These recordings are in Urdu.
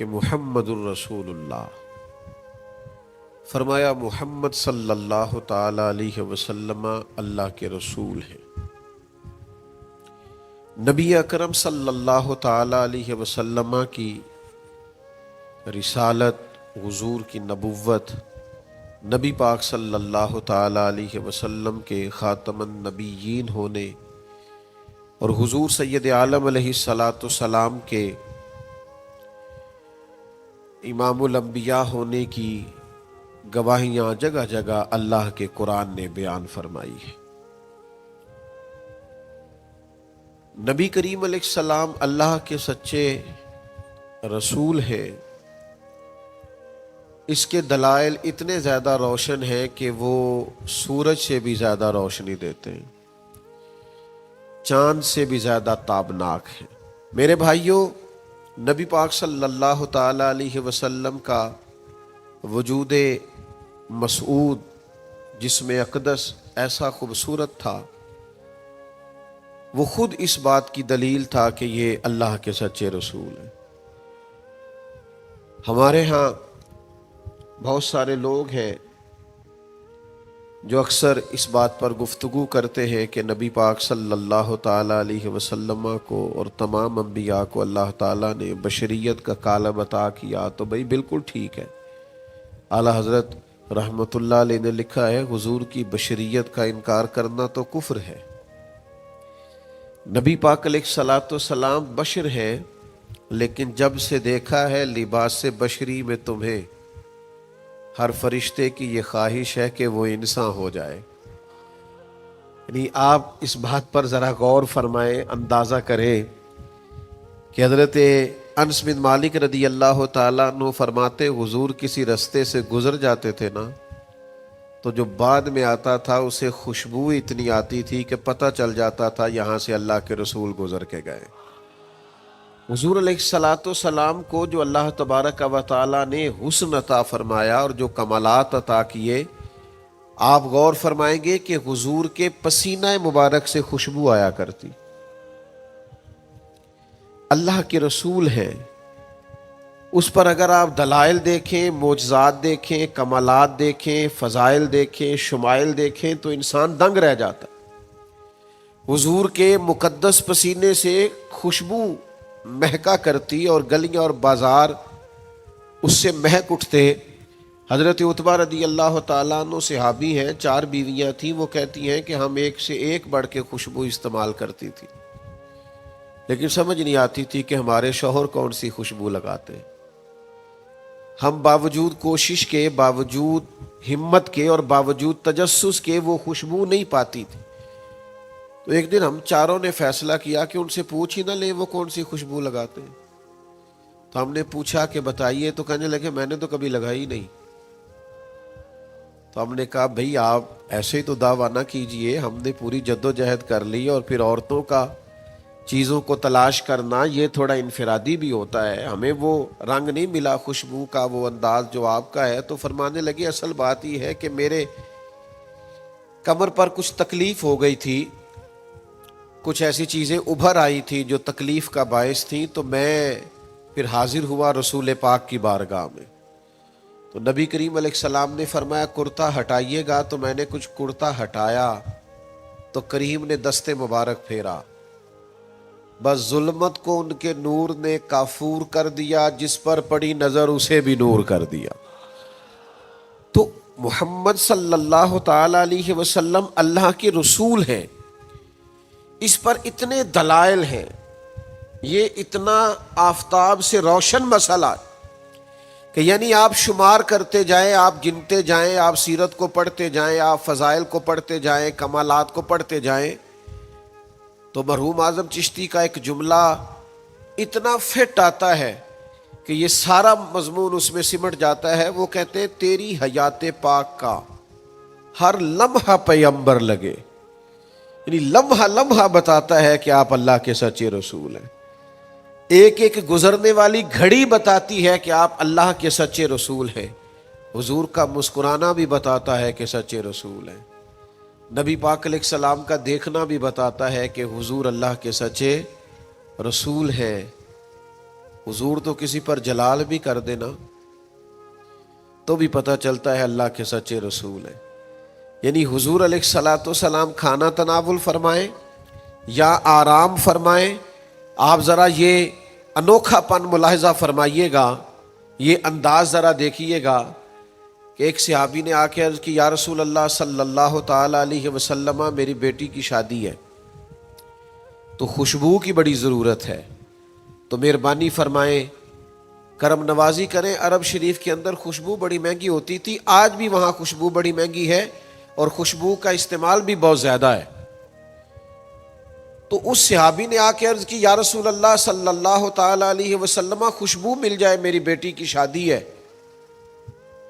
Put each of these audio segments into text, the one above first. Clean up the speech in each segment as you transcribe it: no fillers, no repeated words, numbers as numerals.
کہ محمد الرسول اللہ، فرمایا محمد صلی اللہ تعالی علیہ وسلم اللہ کے رسول ہیں۔ نبی اکرم صلی اللہ تعالی علیہ وسلم کی رسالت، حضور کی نبوت، نبی پاک صلی اللہ تعالی علیہ وسلم کے خاتم النبیین ہونے اور حضور سید عالم علیہ الصلاۃ والسلام کے امام الانبیاء ہونے کی گواہیاں جگہ جگہ اللہ کے قرآن نے بیان فرمائی ہے۔ نبی کریم علیہ السلام اللہ کے سچے رسول ہیں، اس کے دلائل اتنے زیادہ روشن ہیں کہ وہ سورج سے بھی زیادہ روشنی دیتے ہیں، چاند سے بھی زیادہ تابناک ہیں۔ میرے بھائیوں، نبی پاک صلی اللہ تعالی علیہ وسلم کا وجود مسعود، جسم اقدس ایسا خوبصورت تھا، وہ خود اس بات کی دلیل تھا کہ یہ اللہ کے سچے رسول ہیں۔ ہمارے ہاں بہت سارے لوگ ہیں جو اکثر اس بات پر گفتگو کرتے ہیں کہ نبی پاک صلی اللہ تعالی علیہ وسلم کو اور تمام انبیاء کو اللہ تعالیٰ نے بشریت کا کالب عطا کیا، تو بھئی بالکل ٹھیک ہے۔ اعلیٰ حضرت رحمۃ اللہ علیہ نے لکھا ہے، حضور کی بشریت کا انکار کرنا تو کفر ہے۔ نبی پاک علیہ الصلاۃ والسلام بشر ہیں، لیکن جب سے دیکھا ہے لباس بشری میں تمہیں، ہر فرشتے کی یہ خواہش ہے کہ وہ انسان ہو جائے۔ یعنی آپ اس بات پر ذرا غور فرمائیں، اندازہ کریں کہ حضرت انس بن مالک رضی اللہ تعالیٰ عنہ فرماتے، حضور کسی رستے سے گزر جاتے تھے نا، تو جو بعد میں آتا تھا اسے خوشبو اتنی آتی تھی کہ پتہ چل جاتا تھا یہاں سے اللہ کے رسول گزر کے گئے۔ حضور علیہ الصلاۃ والسلام کو جو اللہ تبارک و تعالیٰ نے حسن عطا فرمایا اور جو کمالات عطا کیے، آپ غور فرمائیں گے کہ حضور کے پسینہ مبارک سے خوشبو آیا کرتی۔ اللہ کے رسول ہیں، اس پر اگر آپ دلائل دیکھیں، معجزات دیکھیں، کمالات دیکھیں، فضائل دیکھیں، شمائل دیکھیں، تو انسان دنگ رہ جاتا۔ حضور کے مقدس پسینے سے خوشبو مہکا کرتی اور گلیاں اور بازار اس سے مہک اٹھتے۔ حضرت عتبہ رضی اللہ تعالیٰ عنہ صحابی ہیں، 4 بیویاں تھیں، وہ کہتی ہیں کہ ہم ایک سے ایک بڑھ کے خوشبو استعمال کرتی تھی، لیکن سمجھ نہیں آتی تھی کہ ہمارے شوہر کون سی خوشبو لگاتے۔ ہم باوجود کوشش کے، باوجود ہمت کے اور باوجود تجسس کے وہ خوشبو نہیں پاتی تھی۔ تو ایک دن ہم چاروں نے فیصلہ کیا کہ ان سے پوچھ ہی نہ لیں وہ کون سی خوشبو لگاتے ہیں۔ تو ہم نے پوچھا کہ بتائیے، تو کہنے لگے میں نے تو کبھی لگائی نہیں۔ تو ہم نے کہا بھئی آپ ایسے ہی تو دعویٰ نہ کیجئے، ہم نے پوری جد و جہد کر لی، اور پھر عورتوں کا چیزوں کو تلاش کرنا یہ تھوڑا انفرادی بھی ہوتا ہے، ہمیں وہ رنگ نہیں ملا خوشبو کا، وہ انداز جو آپ کا ہے۔ تو فرمانے لگے اصل بات یہ ہے کہ میرے کمر پر کچھ تکلیف ہو گئی تھی، کچھ ایسی چیزیں ابھر آئی تھی جو تکلیف کا باعث تھیں، تو میں پھر حاضر ہوا رسول پاک کی بارگاہ میں۔ تو نبی کریم علیہ السلام نے فرمایا کرتا ہٹائیے گا، تو میں نے کچھ کرتا ہٹایا تو کریم نے دست مبارک پھیرا، بس ظلمت کو ان کے نور نے کافور کر دیا، جس پر پڑی نظر اسے بھی نور کر دیا۔ تو محمد صلی اللہ تعالی علیہ وسلم اللہ کے رسول ہیں، اس پر اتنے دلائل ہیں، یہ اتنا آفتاب سے روشن مسئلہ کہ یعنی آپ شمار کرتے جائیں، آپ گنتے جائیں، آپ سیرت کو پڑھتے جائیں، آپ فضائل کو پڑھتے جائیں، کمالات کو پڑھتے جائیں، تو مرحوم اعظم چشتی کا ایک جملہ اتنا فٹ آتا ہے کہ یہ سارا مضمون اس میں سمٹ جاتا ہے۔ وہ کہتے ہیں تیری حیات پاک کا ہر لمحہ پیغمبر لگے، یعنی لمحہ لمحہ بتاتا ہے کہ آپ اللہ کے سچے رسول ہیں۔ ایک ایک گزرنے والی گھڑی بتاتی ہے کہ آپ اللہ کے سچے رسول ہیں۔ حضور کا مسکرانا بھی بتاتا ہے کہ سچے رسول ہیں۔ نبی پاک علیہ السلام کا دیکھنا بھی بتاتا ہے کہ حضور اللہ کے سچے رسول ہیں۔ حضور تو کسی پر جلال بھی کر دینا تو بھی پتہ چلتا ہے اللہ کے سچے رسول ہیں. یعنی حضور علیہ الصلوۃ والسلام کھانا تناول فرمائیں یا آرام فرمائیں، آپ ذرا یہ انوکھا پن ملاحظہ فرمائیے گا، یہ انداز ذرا دیکھیے گا کہ ایک صحابی نے آ کے عرض کی یا رسول اللہ صلی اللہ تعالی علیہ وسلم میری بیٹی کی شادی ہے تو خوشبو کی بڑی ضرورت ہے، تو مہربانی فرمائیں کرم نوازی کریں. عرب شریف کے اندر خوشبو بڑی مہنگی ہوتی تھی، آج بھی وہاں خوشبو بڑی مہنگی ہے اور خوشبو کا استعمال بھی بہت زیادہ ہے. تو اس صحابی نے آ کے عرض کی یا رسول اللہ صلی اللہ تعالی علیہ وسلم خوشبو مل جائے میری بیٹی کی شادی ہے.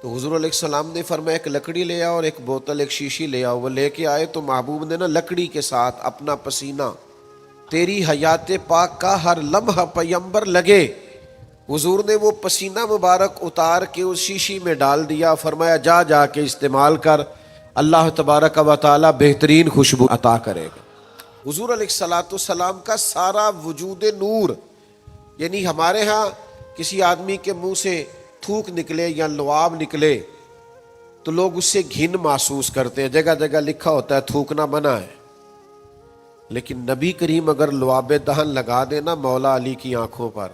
تو حضور علیہ السلام نے فرمایا ایک لکڑی لے آؤ اور ایک بوتل ایک شیشی لے آؤ. وہ لے کے آئے تو محبوب نے نا لکڑی کے ساتھ اپنا پسینہ تیری حیات پاک کا ہر لمحہ پیمبر لگے، حضور نے وہ پسینہ مبارک اتار کے اس شیشی میں ڈال دیا، فرمایا جا جا کے استعمال کر، اللہ تبارک و تعالی بہترین خوشبو عطا کرے گا. حضور علیہ الصلوۃ والسلام کا سارا وجود نور. یعنی ہمارے ہاں کسی آدمی کے منہ سے تھوک نکلے یا لعاب نکلے تو لوگ اس سے گھن محسوس کرتے ہیں، جگہ جگہ لکھا ہوتا ہے تھوکنا منع ہے، لیکن نبی کریم اگر لعاب دہن لگا دینا مولا علی کی آنکھوں پر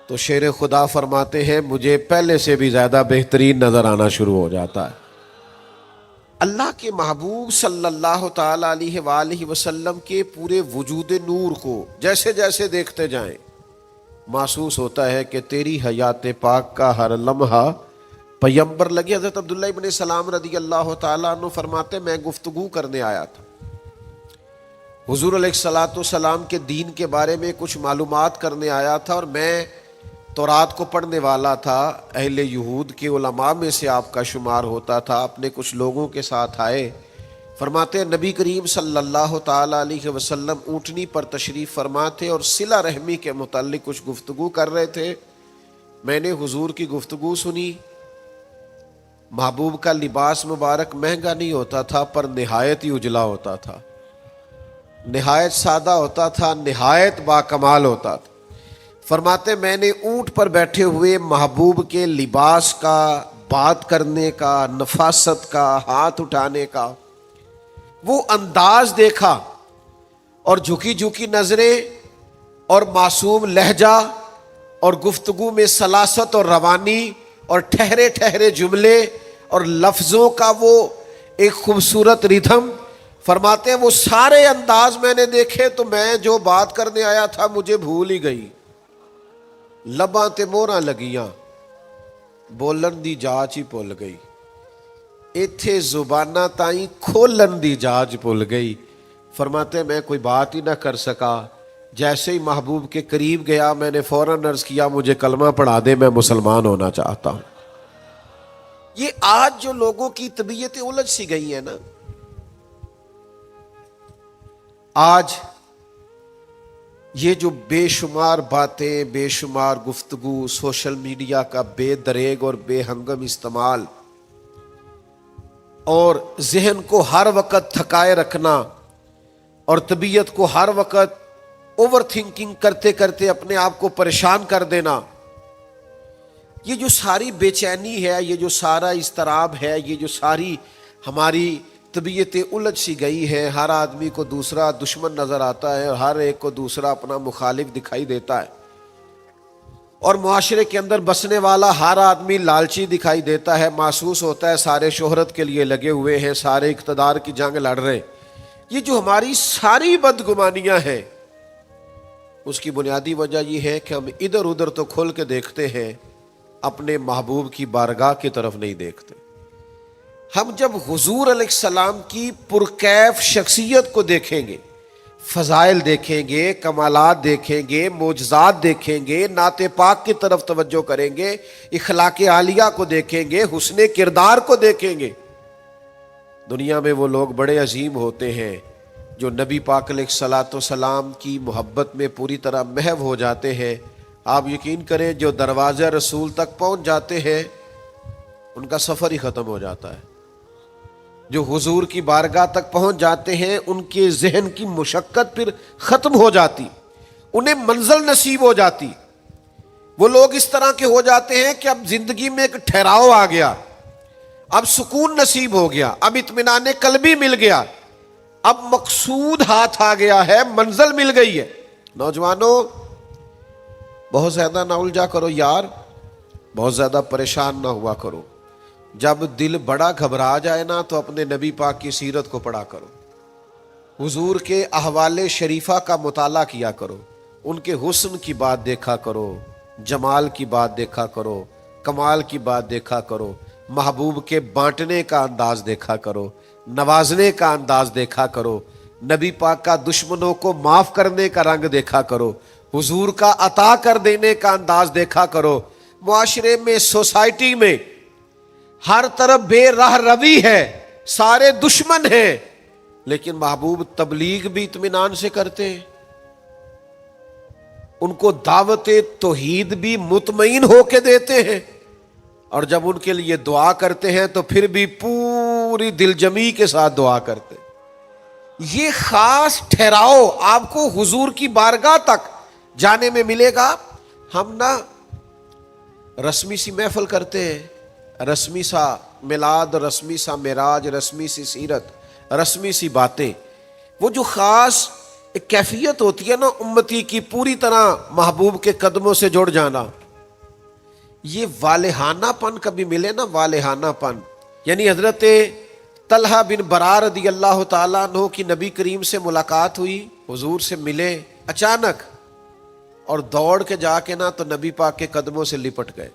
تو شیر خدا فرماتے ہیں مجھے پہلے سے بھی زیادہ بہترین نظر آنا شروع ہو جاتا ہے. اللہ کے محبوب صلی اللہ تعالی علیہ وآلہ وسلم کے پورے وجود نور کو جیسے جیسے دیکھتے جائیں محسوس ہوتا ہے کہ تیری حیات پاک کا ہر لمحہ پیمبر لگے. حضرت عبداللہ ابن سلام رضی اللہ تعالیٰ عنہ فرماتے میں گفتگو کرنے آیا تھا، حضور علیہ الصلوۃ والسلام کے دین کے بارے میں کچھ معلومات کرنے آیا تھا، اور میں تورات کو پڑھنے والا تھا، اہل یہود کے علماء میں سے آپ کا شمار ہوتا تھا. اپنے کچھ لوگوں کے ساتھ آئے، فرماتے ہیں نبی کریم صلی اللہ تعالی علیہ وسلم اونٹنی پر تشریف فرما تھے اور صلہ رحمی کے متعلق کچھ گفتگو کر رہے تھے. میں نے حضور کی گفتگو سنی. محبوب کا لباس مبارک مہنگا نہیں ہوتا تھا پر نہایت ہی اجلا ہوتا تھا، نہایت سادہ ہوتا تھا، نہایت باکمال ہوتا تھا. فرماتے میں نے اونٹ پر بیٹھے ہوئے محبوب کے لباس کا، بات کرنے کا، نفاست کا، ہاتھ اٹھانے کا وہ انداز دیکھا، اور جھکی جھکی نظریں اور معصوم لہجہ اور گفتگو میں سلاست اور روانی اور ٹھہرے ٹھہرے جملے اور لفظوں کا وہ ایک خوبصورت ریدھم. فرماتے ہیں وہ سارے انداز میں نے دیکھے تو میں جو بات کرنے آیا تھا مجھے بھول ہی گئی. لباں تے موہراں لگیاں، بولن دی جاچ ہی بھول گئی، ایتھے زباناں تائیں کھولن دی جاچ بھول گئی. فرماتے میں کوئی بات ہی نہ کر سکا. جیسے ہی محبوب کے قریب گیا میں نے فوراً عرض کیا مجھے کلمہ پڑھا دے، میں مسلمان ہونا چاہتا ہوں. یہ آج جو لوگوں کی طبیعتیں الجھ سی گئی ہیں نا، آج یہ جو بے شمار باتیں، بے شمار گفتگو، سوشل میڈیا کا بے دریغ اور بے ہنگم استعمال اور ذہن کو ہر وقت تھکائے رکھنا اور طبیعت کو ہر وقت اوور تھنکنگ کرتے کرتے اپنے آپ کو پریشان کر دینا، یہ جو ساری بے چینی ہے، یہ جو سارا اضطراب ہے، یہ جو ساری ہماری طبیعتیں الجھ سی گئی ہیں. ہر آدمی کو دوسرا دشمن نظر آتا ہے اور ہر ایک کو دوسرا اپنا مخالف دکھائی دیتا ہے، اور معاشرے کے اندر بسنے والا ہر آدمی لالچی دکھائی دیتا ہے. محسوس ہوتا ہے سارے شہرت کے لیے لگے ہوئے ہیں، سارے اقتدار کی جنگ لڑ رہے ہیں. یہ جو ہماری ساری بدگمانیاں ہیں اس کی بنیادی وجہ یہ ہے کہ ہم ادھر ادھر تو کھول کے دیکھتے ہیں، اپنے محبوب کی بارگاہ کی طرف نہیں دیکھتے. ہم جب حضور علیہ السلام کی پرکیف شخصیت کو دیکھیں گے، فضائل دیکھیں گے، کمالات دیکھیں گے، معجزات دیکھیں گے، نعت پاک کی طرف توجہ کریں گے، اخلاق عالیہ کو دیکھیں گے، حسن کردار کو دیکھیں گے. دنیا میں وہ لوگ بڑے عظیم ہوتے ہیں جو نبی پاک علیہ الصلوۃ والسلام کی محبت میں پوری طرح محو ہو جاتے ہیں. آپ یقین کریں جو دروازہ رسول تک پہنچ جاتے ہیں ان کا سفر ہی ختم ہو جاتا ہے. جو حضور کی بارگاہ تک پہنچ جاتے ہیں ان کے ذہن کی مشقت پھر ختم ہو جاتی. انہیں منزل نصیب ہو جاتی. وہ لوگ اس طرح کے ہو جاتے ہیں کہ اب زندگی میں ایک ٹھہراؤ آ گیا, اب سکون نصیب ہو گیا, اب اطمینان قلبی مل گیا, اب مقصود ہاتھ آ گیا ہے, منزل مل گئی ہے. نوجوانوں بہت زیادہ نہ الجھا کرو یار, بہت زیادہ پریشان نہ ہوا کرو. جب دل بڑا گھبرا جائے نا تو اپنے نبی پاک کی سیرت کو پڑھا کرو, حضور کے احوال شریفہ کا مطالعہ کیا کرو, ان کے حسن کی بات دیکھا کرو, جمال کی بات دیکھا کرو, کمال کی بات دیکھا کرو, محبوب کے بانٹنے کا انداز دیکھا کرو, نوازنے کا انداز دیکھا کرو, نبی پاک کا دشمنوں کو معاف کرنے کا رنگ دیکھا کرو, حضور کا عطا کر دینے کا انداز دیکھا کرو. معاشرے میں, سوسائٹی میں ہر طرف بے راہ روی ہے, سارے دشمن ہیں, لیکن محبوب تبلیغ بھی اطمینان سے کرتے ہیں, ان کو دعوت توحید بھی مطمئن ہو کے دیتے ہیں, اور جب ان کے لیے دعا کرتے ہیں تو پھر بھی پوری دل جمی کے ساتھ دعا کرتے ہیں. یہ خاص ٹھہراؤ آپ کو حضور کی بارگاہ تک جانے میں ملے گا. ہم نا رسمی سی محفل کرتے ہیں, رسمی سا میلاد, رسمی سا معراج, رسمی سی سیرت, رسمی سی باتیں. وہ جو خاص ایک کیفیت ہوتی ہے نا امتی کی, پوری طرح محبوب کے قدموں سے جڑ جانا, یہ والہانہ پن کبھی ملے نا, والہانہ پن. یعنی حضرت طلحہ بن برار رضی اللہ تعالیٰ عنہ کی نبی کریم سے ملاقات ہوئی, حضور سے ملے اچانک, اور دوڑ کے جا کے نا تو نبی پاک کے قدموں سے لپٹ گئے,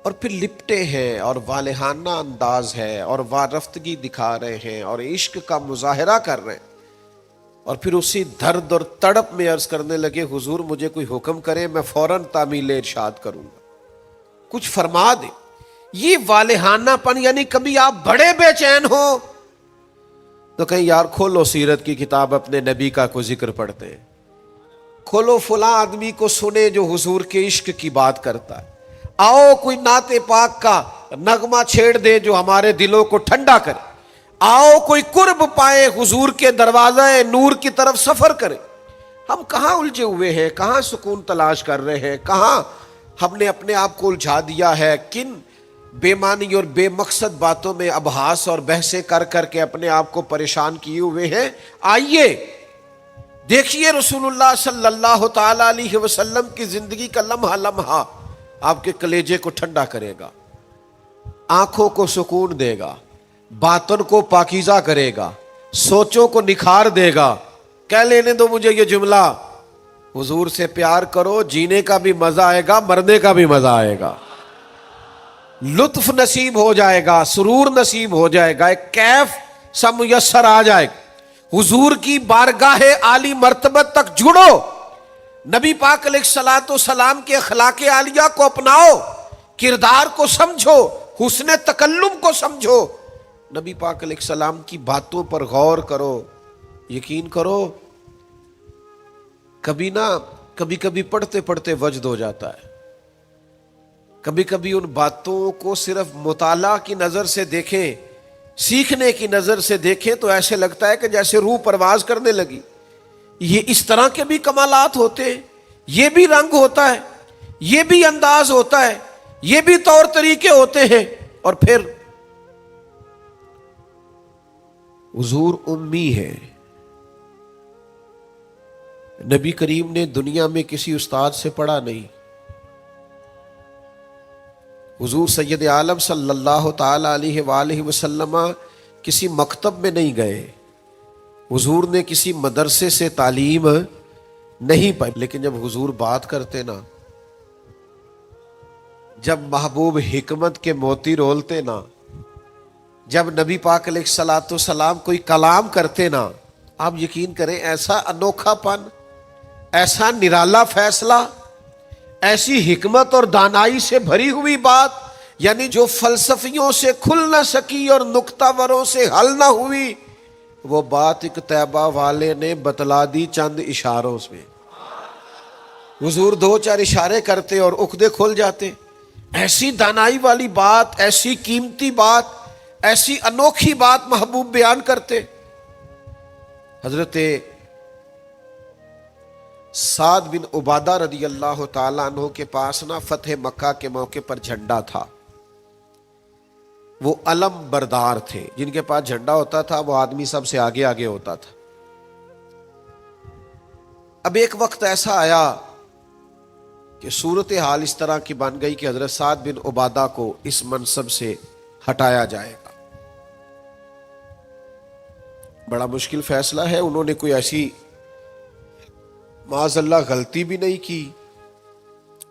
اور پھر لپٹے ہیں, اور والہانہ انداز ہے, اور وارفتگی دکھا رہے ہیں, اور عشق کا مظاہرہ کر رہے ہیں, اور پھر اسی درد اور تڑپ میں عرض کرنے لگے, حضور مجھے کوئی حکم کرے, میں فوراً تعمیل ارشاد کروں گا, کچھ فرما دیں. یہ والہانہ پن, یعنی کبھی آپ بڑے بے چین ہو تو کہیں یار کھولو سیرت کی کتاب, اپنے نبی کا کوئی ذکر پڑھتے ہیں, کھولو فلاں آدمی کو سنے جو حضور کے عشق کی بات کرتا ہے, آؤ کوئی نعت پاک کا نغمہ چھیڑ دے جو ہمارے دلوں کو ٹھنڈا کرے, آؤ کوئی قرب پائے, حضور کے دروازہ نور کی طرف سفر کرے. ہم کہاں الجھے ہوئے ہیں, کہاں سکون تلاش کر رہے ہیں, کہاں ہم نے اپنے آپ کو الجھا دیا ہے, کن بے معنی اور بے مقصد باتوں میں ابحاث اور بحثیں کر کر کے اپنے آپ کو پریشان کیے ہوئے ہیں. آئیے دیکھیے رسول اللہ صلی اللہ تعالی علیہ وسلم کی زندگی کا لمحہ لمحہ آپ کے کلیجے کو ٹھنڈا کرے گا, آنکھوں کو سکون دے گا, باطن کو پاکیزہ کرے گا, سوچوں کو نکھار دے گا. کہہ لینے دو مجھے یہ جملہ, حضور سے پیار کرو, جینے کا بھی مزہ آئے گا, مرنے کا بھی مزہ آئے گا, لطف نصیب ہو جائے گا, سرور نصیب ہو جائے گا, ایک کیف سا میسر آ جائے گا. حضور کی بارگاہ عالی مرتبت تک جڑو, نبی پاک علیہ الصلوۃ والسلام کے اخلاق عالیہ کو اپناؤ, کردار کو سمجھو, حسن تکلم کو سمجھو, نبی پاک علیہ السلام کی باتوں پر غور کرو. یقین کرو کبھی کبھی پڑھتے پڑھتے وجد ہو جاتا ہے, کبھی کبھی ان باتوں کو صرف مطالعہ کی نظر سے دیکھیں, سیکھنے کی نظر سے دیکھیں تو ایسے لگتا ہے کہ جیسے روح پرواز کرنے لگی. یہ اس طرح کے بھی کمالات ہوتے ہیں, یہ بھی رنگ ہوتا ہے, یہ بھی انداز ہوتا ہے, یہ بھی طور طریقے ہوتے ہیں. اور پھر حضور امی ہے, نبی کریم نے دنیا میں کسی استاد سے پڑھا نہیں, حضور سید عالم صلی اللہ تعالی علیہ وآلہ وسلم کسی مکتب میں نہیں گئے, حضور نے کسی مدرسے سے تعلیم نہیں پائی. لیکن جب حضور بات کرتے نا, جب محبوب حکمت کے موتی رولتے نا, جب نبی پاک علیہ الصلوۃ والسلام کوئی کلام کرتے نا, آپ یقین کریں ایسا انوکھا پن, ایسا نرالا فیصلہ, ایسی حکمت اور دانائی سے بھری ہوئی بات, یعنی جو فلسفیوں سے کھل نہ سکی اور نکتہ وروں سے حل نہ ہوئی, وہ بات ایک طیبہ والے نے بتلا دی چند اشاروں میں. حضور دو چار اشارے کرتے اور عقدے کھل جاتے. ایسی دانائی والی بات, ایسی قیمتی بات, ایسی انوکھی بات محبوب بیان کرتے. حضرت سعد بن عبادہ رضی اللہ تعالیٰ عنہ کے پاس نا فتح مکہ کے موقع پر جھنڈا تھا. وہ علم بردار تھے. جن کے پاس جھنڈا ہوتا تھا وہ آدمی سب سے آگے آگے ہوتا تھا. اب ایک وقت ایسا آیا کہ صورتحال اس طرح کی بن گئی کہ حضرت سعد بن عبادہ کو اس منصب سے ہٹایا جائے گا. بڑا مشکل فیصلہ ہے. انہوں نے کوئی ایسی معاذ اللہ غلطی بھی نہیں کی،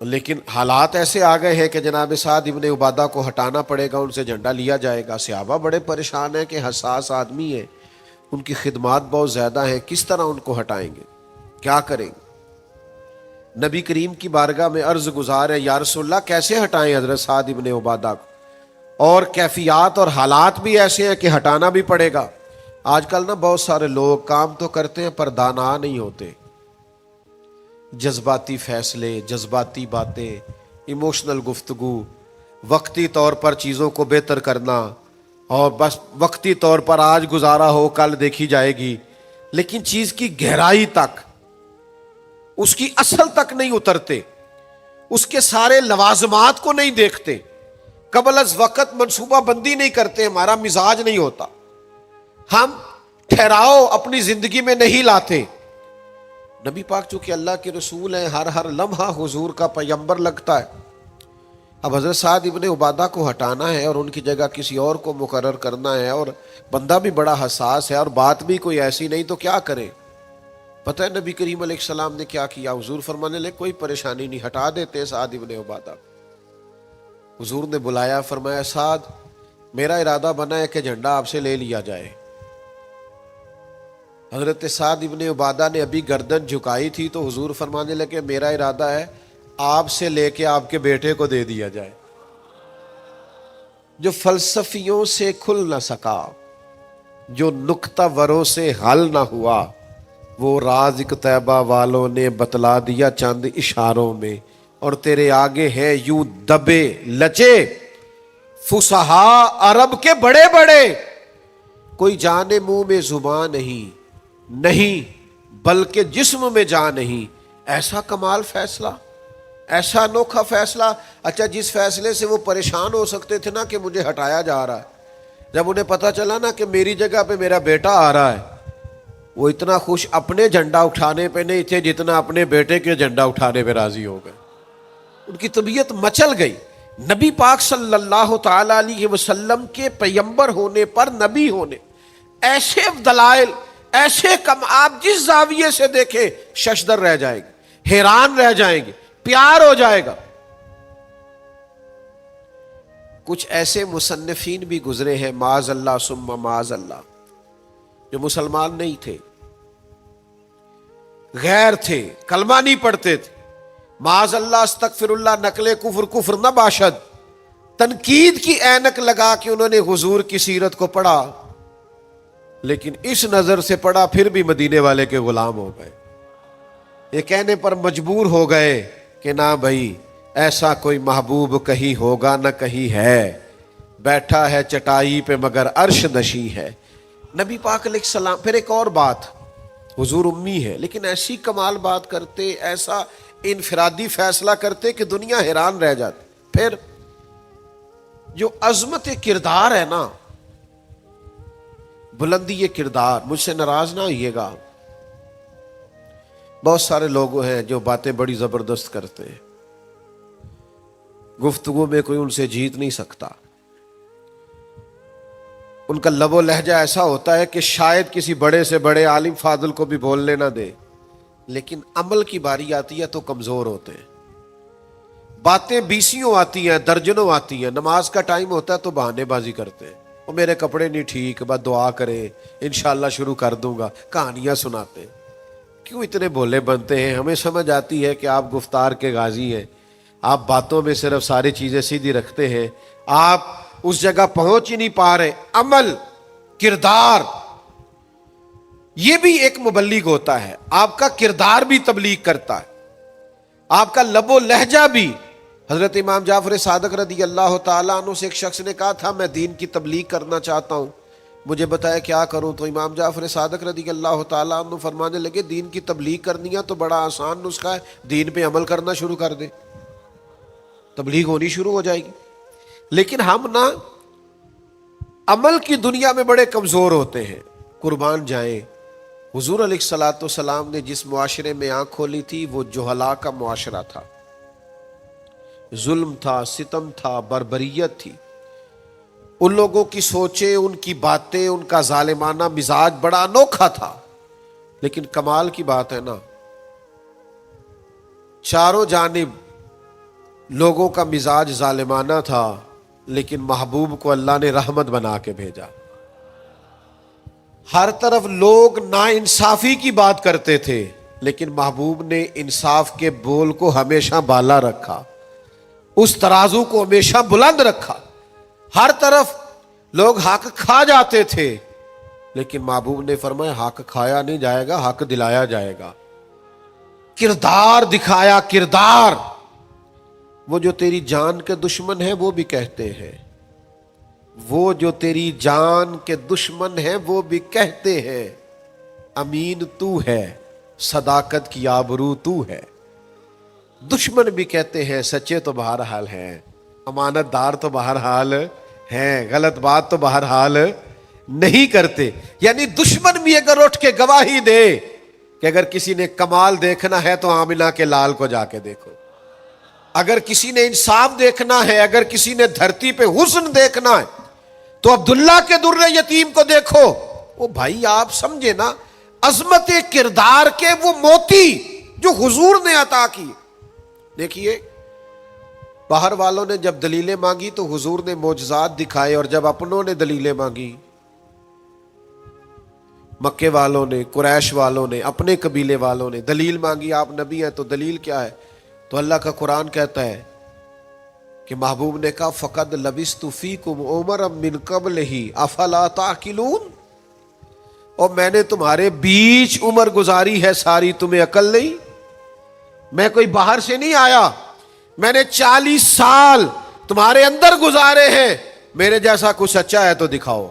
لیکن حالات ایسے آ گئے ہیں کہ جناب سعد ابن عبادہ کو ہٹانا پڑے گا، ان سے جھنڈا لیا جائے گا. صحابہ بڑے پریشان ہیں کہ حساس آدمی ہے، ان کی خدمات بہت زیادہ ہیں، کس طرح ان کو ہٹائیں گے، کیا کریں گے. نبی کریم کی بارگاہ میں عرض گزار ہے، یا رسول اللہ کیسے ہٹائیں حضرت سعد ابن عبادہ کو، اور کیفیات اور حالات بھی ایسے ہیں کہ ہٹانا بھی پڑے گا. آج کل نا بہت سارے لوگ کام تو کرتے ہیں پر دانا نہیں ہوتے. جذباتی فیصلے، جذباتی باتیں، ایموشنل گفتگو، وقتی طور پر چیزوں کو بہتر کرنا، اور بس وقتی طور پر آج گزارا ہو کل دیکھی جائے گی، لیکن چیز کی گہرائی تک، اس کی اصل تک نہیں اترتے، اس کے سارے لوازمات کو نہیں دیکھتے، قبل از وقت منصوبہ بندی نہیں کرتے. ہمارا مزاج نہیں ہوتا، ہم ٹھہراؤ اپنی زندگی میں نہیں لاتے. نبی پاک چونکہ اللہ کے رسول ہیں، ہر لمحہ حضور کا پیغمبر لگتا ہے. اب حضرت سعد ابن عبادہ کو ہٹانا ہے اور ان کی جگہ کسی اور کو مقرر کرنا ہے، اور بندہ بھی بڑا حساس ہے اور بات بھی کوئی ایسی نہیں، تو کیا کرے. پتہ ہے نبی کریم علیہ السلام نے کیا کیا؟ حضور فرمانے لگے کوئی پریشانی نہیں، ہٹا دیتے سعد ابن عبادہ. حضور نے بلایا، فرمایا سعد میرا ارادہ بنا ہے کہ جھنڈا آپ سے لے لیا جائے. حضرت سعد ابن عبادہ نے ابھی گردن جھکائی تھی تو حضور فرمانے لگے میرا ارادہ ہے آپ سے لے کے آپ کے بیٹے کو دے دیا جائے. جو فلسفیوں سے کھل نہ سکا، جو نکتہ وروں سے حل نہ ہوا، وہ راز ایک طیبہ والوں نے بتلا دیا چند اشاروں میں. اور تیرے آگے ہے یوں دبے لچے فصحا عرب کے بڑے بڑے، کوئی جانے منہ میں زبان نہیں بلکہ جسم میں جان نہیں. ایسا کمال فیصلہ، ایسا انوکھا فیصلہ. اچھا جس فیصلے سے وہ پریشان ہو سکتے تھے نا کہ مجھے ہٹایا جا رہا ہے، جب انہیں پتا چلا نا کہ میری جگہ پہ میرا بیٹا آ رہا ہے، وہ اتنا خوش اپنے جھنڈا اٹھانے پہ نہیں تھے جتنا اپنے بیٹے کے جھنڈا اٹھانے پہ راضی ہو گئے. ان کی طبیعت مچل گئی. نبی پاک صلی اللہ تعالی علیہ وسلم کے پیغمبر ہونے پر، نبی ہونے، ایسے دلائل، ایسے کم، آپ جس زاویے سے دیکھیں ششدر رہ جائیں گے، حیران رہ جائیں گے، پیار ہو جائے گا. کچھ ایسے مصنفین بھی گزرے ہیں معاذ اللہ ثم معاذ اللہ، جو مسلمان نہیں تھے، غیر تھے، کلمہ نہیں پڑھتے تھے. معاذ اللہ استغفر اللہ، نقل کفر نہ باشد، تنقید کی اینک لگا کے انہوں نے حضور کی سیرت کو پڑھا، لیکن اس نظر سے پڑھا پھر بھی مدینے والے کے غلام ہو گئے. یہ کہنے پر مجبور ہو گئے کہ نہ بھائی ایسا کوئی محبوب کہیں ہوگا نہ کہیں ہے، بیٹھا ہے چٹائی پہ مگر عرش نشیں ہے. نبی پاک علیہ السلام. پھر ایک اور بات، حضور امی ہے لیکن ایسی کمال بات کرتے، ایسا انفرادی فیصلہ کرتے کہ دنیا حیران رہ جاتی. پھر جو عظمت کردار ہے نا، بلندی کردار، مجھ سے ناراض نہ ہوئیے گا، بہت سارے لوگ ہیں جو باتیں بڑی زبردست کرتے ہیں، گفتگو میں کوئی ان سے جیت نہیں سکتا. ان کا لب و لہجہ ایسا ہوتا ہے کہ شاید کسی بڑے سے بڑے عالم فاضل کو بھی بولنے نہ دے، لیکن عمل کی باری آتی ہے تو کمزور ہوتے ہیں. باتیں بیسیوں آتی ہیں، درجنوں آتی ہیں. نماز کا ٹائم ہوتا ہے تو بہانے بازی کرتے ہیں، وہ میرے کپڑے نہیں ٹھیک، بس دعا کریں انشاءاللہ شروع کر دوں گا، کہانیاں سناتے ہیں. کیوں اتنے بھولے بنتے ہیں؟ ہمیں سمجھ آتی ہے کہ آپ گفتار کے غازی ہیں، آپ باتوں میں صرف ساری چیزیں سیدھی رکھتے ہیں، آپ اس جگہ پہنچ ہی نہیں پا رہے. عمل، کردار، یہ بھی ایک مبلغ ہوتا ہے. آپ کا کردار بھی تبلیغ کرتا ہے، آپ کا لب و لہجہ بھی. حضرت امام جعفر صادق رضی اللہ تعالیٰ عنہ سے ایک شخص نے کہا تھا میں دین کی تبلیغ کرنا چاہتا ہوں، مجھے بتایا کیا کروں؟ تو امام جعفر صادق رضی اللہ تعالیٰ عنہ فرمانے لگے دین کی تبلیغ کرنی ہے تو بڑا آسان نسخہ ہے، دین پہ عمل کرنا شروع کر دے، تبلیغ ہونی شروع ہو جائے گی۔ لیکن ہم نا عمل کی دنیا میں بڑے کمزور ہوتے ہیں، قربان جائیں۔ حضور علیہ الصلوۃ والسلام نے جس معاشرے میں آنکھ کھولی تھی وہ جہلاء کا معاشرہ تھا، ظلم تھا، ستم تھا، بربریت تھی۔ ان لوگوں کی سوچیں، ان کی باتیں، ان کا ظالمانہ مزاج بڑا انوکھا تھا۔ لیکن کمال کی بات ہے نا، چاروں جانب لوگوں کا مزاج ظالمانہ تھا، لیکن محبوب کو اللہ نے رحمت بنا کے بھیجا۔ ہر طرف لوگ ناانصافی کی بات کرتے تھے، لیکن محبوب نے انصاف کے بول کو ہمیشہ بالا رکھا، اس ترازو کو ہمیشہ بلند رکھا۔ ہر طرف لوگ حق کھا جاتے تھے، لیکن محبوب نے فرمایا حق کھایا نہیں جائے گا، حق دلایا جائے گا۔ کردار دکھایا، کردار۔ وہ جو تیری جان کے دشمن ہیں وہ بھی کہتے ہیں، وہ جو تیری جان کے دشمن ہیں وہ بھی کہتے ہیں امین تو ہے، صداقت کی آبرو تو ہے۔ دشمن بھی کہتے ہیں سچے تو بہرحال ہیں، امانت دار تو بہرحال ہیں، غلط بات تو بہرحال نہیں کرتے۔ یعنی دشمن بھی اگر اٹھ کے گواہی دے کہ اگر کسی نے کمال دیکھنا ہے تو آمنہ کے لال کو جا کے دیکھو، اگر کسی نے انصاف دیکھنا ہے، اگر کسی نے دھرتی پہ حسن دیکھنا ہے تو عبداللہ کے در یتیم کو دیکھو۔ وہ بھائی آپ سمجھے نا، عظمت کردار کے وہ موتی جو حضور نے عطا کی۔ دیکھیے باہر والوں نے جب دلیلیں مانگی تو حضور نے معجزات دکھائے، اور جب اپنوں نے دلیلیں مانگی، مکے والوں نے، قریش والوں نے، اپنے قبیلے والوں نے دلیل مانگی، آپ نبی ہیں تو دلیل کیا ہے؟ تو اللہ کا قرآن کہتا ہے کہ محبوب نے کہا فقد لبثت فیکم عمرا من قبلہ افلا تعقلون، اور میں نے تمہارے بیچ عمر گزاری ہے ساری، تمہیں عقل نہیں؟ میں کوئی باہر سے نہیں آیا، میں نے 40 سال تمہارے اندر گزارے ہیں، میرے جیسا کوئی سچا ہے تو دکھاؤ،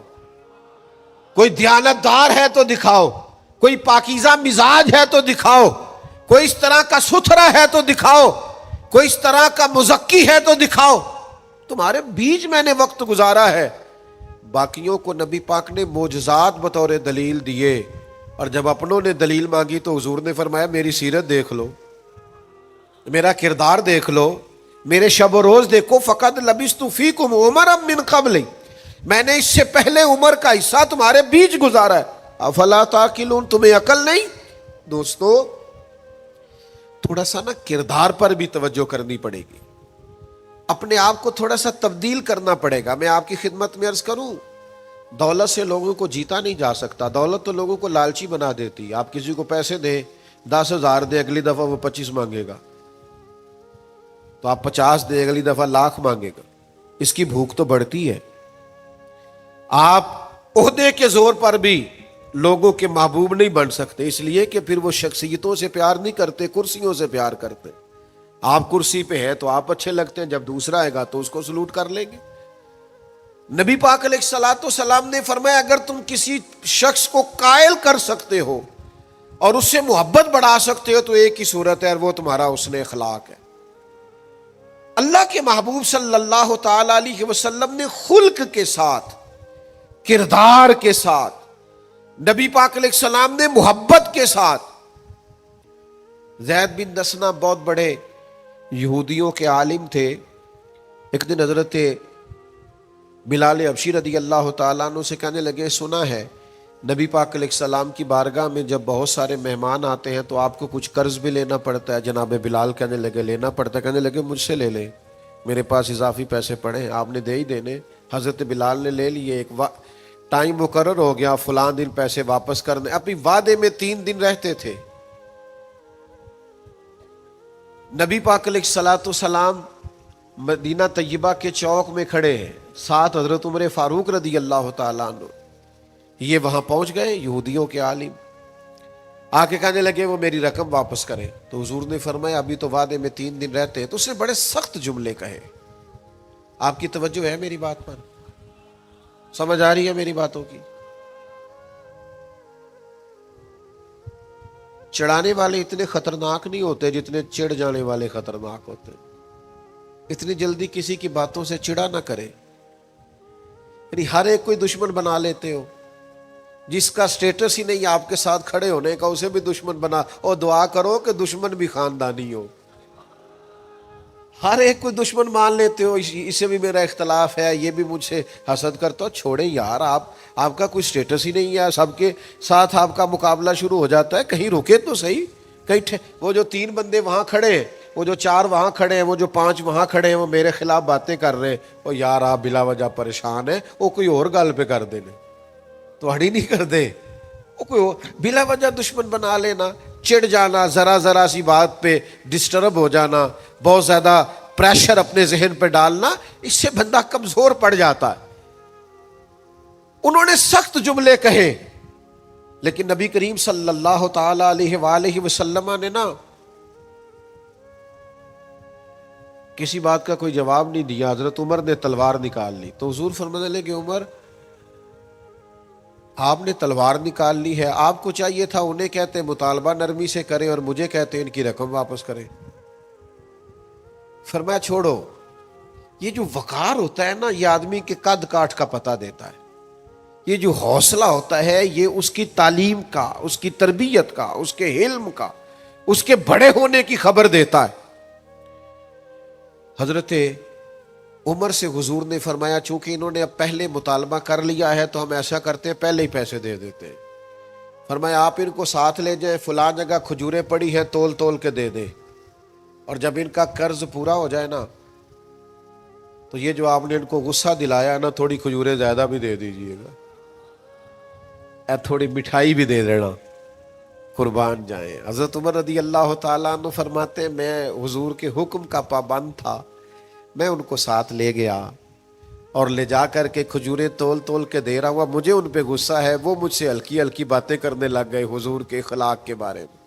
کوئی دیانتدار ہے تو دکھاؤ، کوئی پاکیزہ مزاج ہے تو دکھاؤ، کوئی اس طرح کا ستھرا ہے تو دکھاؤ، کوئی اس طرح کا مزکی ہے تو دکھاؤ۔ تمہارے بیچ میں نے وقت گزارا ہے۔ باقیوں کو نبی پاک نے معجزات بطور دلیل دیے، اور جب اپنوں نے دلیل مانگی تو حضور نے فرمایا میری سیرت دیکھ لو، میرا کردار دیکھ لو، میرے شب و روز دیکھو۔ فقد لبثت فیکم عمرا من قبل، میں نے اس سے پہلے عمر کا حصہ تمہارے بیچ گزارا ہے، افلا تعقلون، تمہیں عقل نہیں؟ دوستو تھوڑا سا نا کردار پر بھی توجہ کرنی پڑے گی، اپنے آپ کو تھوڑا سا تبدیل کرنا پڑے گا۔ میں آپ کی خدمت میں عرض کروں، دولت سے لوگوں کو جیتا نہیں جا سکتا، دولت تو لوگوں کو لالچی بنا دیتی۔ آپ کسی کو پیسے دیں، 10,000 دیں، اگلی دفعہ وہ 25 مانگے گا، تو آپ 50 دیں، اگلی دفعہ لاکھ مانگے گا۔ اس کی بھوک تو بڑھتی ہے۔ آپ عہدے کے زور پر بھی لوگوں کے محبوب نہیں بن سکتے، اس لیے کہ پھر وہ شخصیتوں سے پیار نہیں کرتے، کرسیوں سے پیار کرتے۔ آپ کرسی پہ ہے تو آپ اچھے لگتے ہیں، جب دوسرا آئے گا تو اس کو سلوٹ کر لیں گے۔ نبی پاک علیہ الصلوۃ والسلام نے فرمایا اگر تم کسی شخص کو قائل کر سکتے ہو اور اس سے محبت بڑھا سکتے ہو تو ایک ہی صورت ہے، اور وہ تمہارا حسن اخلاق ہے۔ اللہ کے محبوب صلی اللہ تعالی علیہ وسلم نے خلق کے ساتھ، کردار کے ساتھ، نبی پاک علیہ السلام نے محبت کے ساتھ، زید بن دسنہ بہت بڑے یہودیوں کے عالم تھے۔ ایک دن حضرت بلال حبشی رضی اللہ تعالیٰ عنہ سے کہنے لگے سنا ہے نبی پاک علیہ السلام کی بارگاہ میں جب بہت سارے مہمان آتے ہیں تو آپ کو کچھ قرض بھی لینا پڑتا ہے۔ جناب بلال کہنے لگے لینا پڑتا ہے، کہنے لگے مجھ سے لے لیں، میرے پاس اضافی پیسے پڑے ہیں، آپ نے دے ہی دینے۔ حضرت بلال نے لے لیے، ایک ٹائم مقرر ہو گیا، فلاں دن پیسے واپس کرنے، اپنی وعدے میں 3 دن رہتے تھے۔ نبی پاک علیہ الصلوۃ والسلام مدینہ طیبہ کے چوک میں کھڑے ہیں، ساتھ حضرت عمر فاروق رضی اللہ تعالیٰ عنہ۔ یہ وہاں پہنچ گئے یہودیوں کے عالم، آ کے کہنے لگے وہ میری رقم واپس کریں۔ تو حضور نے فرمایا ابھی تو وعدے میں 3 دن رہتے ہیں۔ تو اس نے بڑے سخت جملے کہے۔ آپ کی توجہ ہے میری بات پر؟ سمجھ آ رہی ہے میری باتوں کی؟ چڑھانے والے اتنے خطرناک نہیں ہوتے جتنے چڑھ جانے والے خطرناک ہوتے. اتنی جلدی کسی کی باتوں سے چڑا نہ کرے. یعنی ہر ایک کوئی دشمن بنا لیتے ہو. جس کا سٹیٹس ہی نہیں آپ کے ساتھ کھڑے ہونے کا اسے بھی دشمن بنا، اور دعا کرو کہ دشمن بھی خاندانی ہو. ہر ایک کوئی دشمن مان لیتے ہو، اس سے بھی میرا اختلاف ہے، یہ بھی مجھ سے حسد کرتا ہو. چھوڑیں یار، آپ کا کوئی سٹیٹس ہی نہیں ہے، سب کے ساتھ آپ کا مقابلہ شروع ہو جاتا ہے. کہیں رکے تو صحیح. کہیں وہ جو 3 بندے وہاں کھڑے ہیں، وہ جو 4 وہاں کھڑے ہیں، وہ جو 5 وہاں کھڑے ہیں، وہ میرے خلاف باتیں کر رہے ہیں. وہ یار آپ بلا وجہ پریشان ہیں، وہ کوئی اور گل پہ کر دینے تو ہڑی نہیں کر دے. وہ کوئی بلا وجہ دشمن بنا لینا، چڑ جانا، ذرا سی بات پہ ڈسٹرب ہو جانا، بہت زیادہ پریشر اپنے ذہن پہ ڈالنا، اس سے بندہ کمزور پڑ جاتا ہے. انہوں نے سخت جملے کہے، لیکن نبی کریم صلی اللہ تعالی علیہ وآلہ وسلم نے نا کسی بات کا کوئی جواب نہیں دیا. حضرت عمر نے تلوار نکال لی تو حضور فرمانے لگے عمر آپ نے تلوار نکال لی ہے، آپ کو چاہیے تھا انہیں کہتے مطالبہ نرمی سے کریں اور مجھے کہتے ان کی رقم واپس کریں. فرمایا چھوڑو، یہ جو وقار ہوتا ہے نا، یہ آدمی کے قد کاٹ کا پتہ دیتا ہے. یہ جو حوصلہ ہوتا ہے یہ اس کی تعلیم کا، اس کی تربیت کا، اس کے علم کا، اس کے بڑے ہونے کی خبر دیتا ہے. حضرت عمر سے حضور نے فرمایا چونکہ انہوں نے اب پہلے مطالبہ کر لیا ہے تو ہم ایسا کرتے ہیں پہلے ہی پیسے دے دیتے ہیں. فرمایا آپ ان کو ساتھ لے جائیں، فلاں جگہ کھجوریں پڑی ہیں، تول تول کے دے دیں، اور جب ان کا قرض پورا ہو جائے نا تو یہ جو آپ نے ان کو غصہ دلایا نا، تھوڑی کھجوریں زیادہ بھی دے دیجئے گا، تھوڑی مٹھائی بھی دے دینا، قربان جائیں. حضرت عمر رضی اللہ تعالیٰ عنہ فرماتے ہیں میں حضور کے حکم کا پابند تھا، میں ان کو ساتھ لے گیا اور لے جا کر کے کھجوریں تول تول کے دے رہا ہوا. مجھے ان پہ غصہ ہے، وہ مجھ سے ہلکی ہلکی باتیں کرنے لگ گئے حضور کے اخلاق کے بارے میں،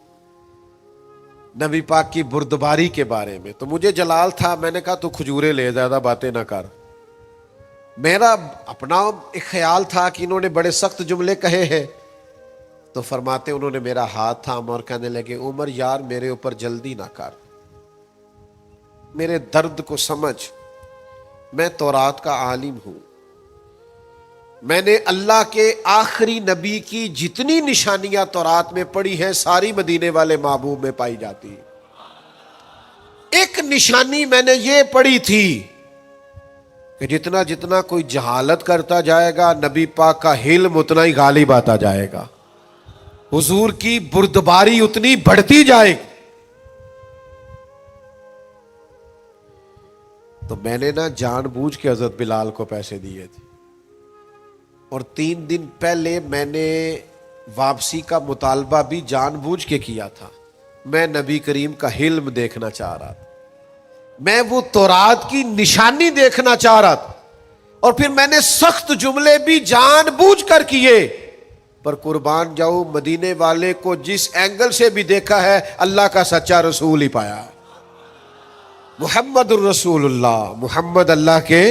نبی پاک کی بردباری کے بارے میں. تو مجھے جلال تھا، میں نے کہا تو کھجوریں لے، زیادہ باتیں نہ کر. میرا اپنا ایک خیال تھا کہ انہوں نے بڑے سخت جملے کہے ہیں. تو فرماتے انہوں نے میرا ہاتھ تھاما اور کہنے لگے عمر یار میرے اوپر جلدی نہ کر، میرے درد کو سمجھ، میں تورات کا عالم ہوں، میں نے اللہ کے آخری نبی کی جتنی نشانیاں تورات میں پڑھی ہیں ساری مدینے والے محبوب میں پائی جاتی ہیں. ایک نشانی میں نے یہ پڑھی تھی کہ جتنا جتنا کوئی جہالت کرتا جائے گا نبی پاک کا علم اتنا ہی غالب آتا جائے گا، حضور کی بردباری اتنی بڑھتی جائے گی. تو میں نے نا جان بوجھ کے حضرت بلال کو پیسے دیے تھے، اور 3 دن پہلے میں نے واپسی کا مطالبہ بھی جان بوجھ کے کیا تھا. میں نبی کریم کا حلم دیکھنا چاہ رہا تھا، میں وہ تورات کی نشانی دیکھنا چاہ رہا تھا، اور پھر میں نے سخت جملے بھی جان بوجھ کر کیے. پر قربان جاؤ مدینے والے کو جس اینگل سے بھی دیکھا ہے اللہ کا سچا رسول ہی پایا. محمد الرسول اللہ، محمد اللہ کے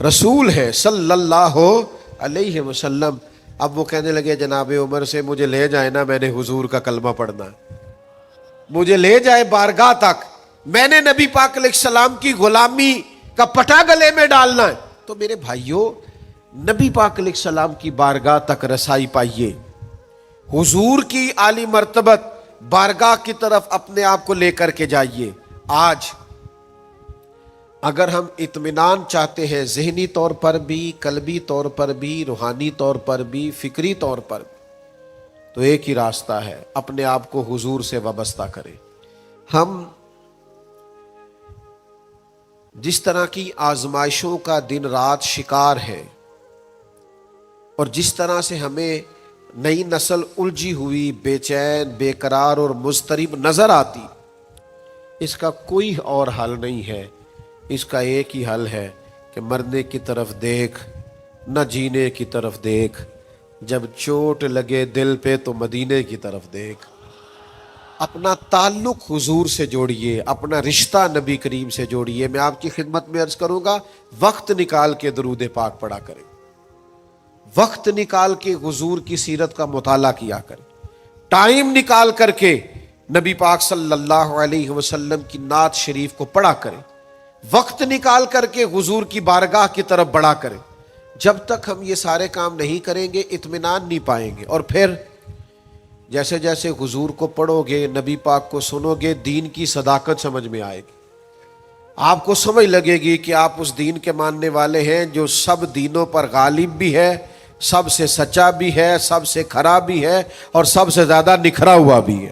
رسول ہے صلی اللہ علیہ وسلم. اب وہ کہنے لگے جناب عمر سے مجھے لے جائے نا، میں نے حضور کا کلمہ پڑھنا ہے، مجھے لے جائے بارگاہ تک، میں نے نبی پاک علیہ السلام کی غلامی کا پٹا گلے میں ڈالنا ہے. تو میرے بھائیوں نبی پاک علیہ السلام کی بارگاہ تک رسائی پائیے، حضور کی عالی مرتبت بارگاہ کی طرف اپنے آپ کو لے کر کے جائیے. آج اگر ہم اطمینان چاہتے ہیں ذہنی طور پر بھی، قلبی طور پر بھی، روحانی طور پر بھی، فکری طور پر بھی، تو ایک ہی راستہ ہے، اپنے آپ کو حضور سے وابستہ کریں. ہم جس طرح کی آزمائشوں کا دن رات شکار ہے، اور جس طرح سے ہمیں نئی نسل الجھی ہوئی، بے چین، بے قرار اور مضطرب نظر آتی، اس کا کوئی اور حل نہیں ہے. اس کا ایک ہی حل ہے کہ مرنے کی طرف دیکھ، نہ جینے کی طرف دیکھ. جب چوٹ لگے دل پہ تو مدینے کی طرف دیکھ. اپنا تعلق حضور سے جوڑیے، اپنا رشتہ نبی کریم سے جوڑیے. میں آپ کی خدمت میں عرض کروں گا وقت نکال کے درود پاک پڑھا کریں، وقت نکال کے حضور کی سیرت کا مطالعہ کیا کریں. ٹائم نکال کر کے نبی پاک صلی اللہ علیہ وسلم کی نعت شریف کو پڑھا کریں، وقت نکال کر کے حضور کی بارگاہ کی طرف بڑھا کریں۔ جب تک ہم یہ سارے کام نہیں کریں گے اطمینان نہیں پائیں گے، اور پھر جیسے جیسے حضور کو پڑھو گے، نبی پاک کو سنو گے، دین کی صداقت سمجھ میں آئے گی، آپ کو سمجھ لگے گی کہ آپ اس دین کے ماننے والے ہیں جو سب دینوں پر غالب بھی ہے، سب سے سچا بھی ہے، سب سے کھرا بھی ہے، اور سب سے زیادہ نکھرا ہوا بھی ہے۔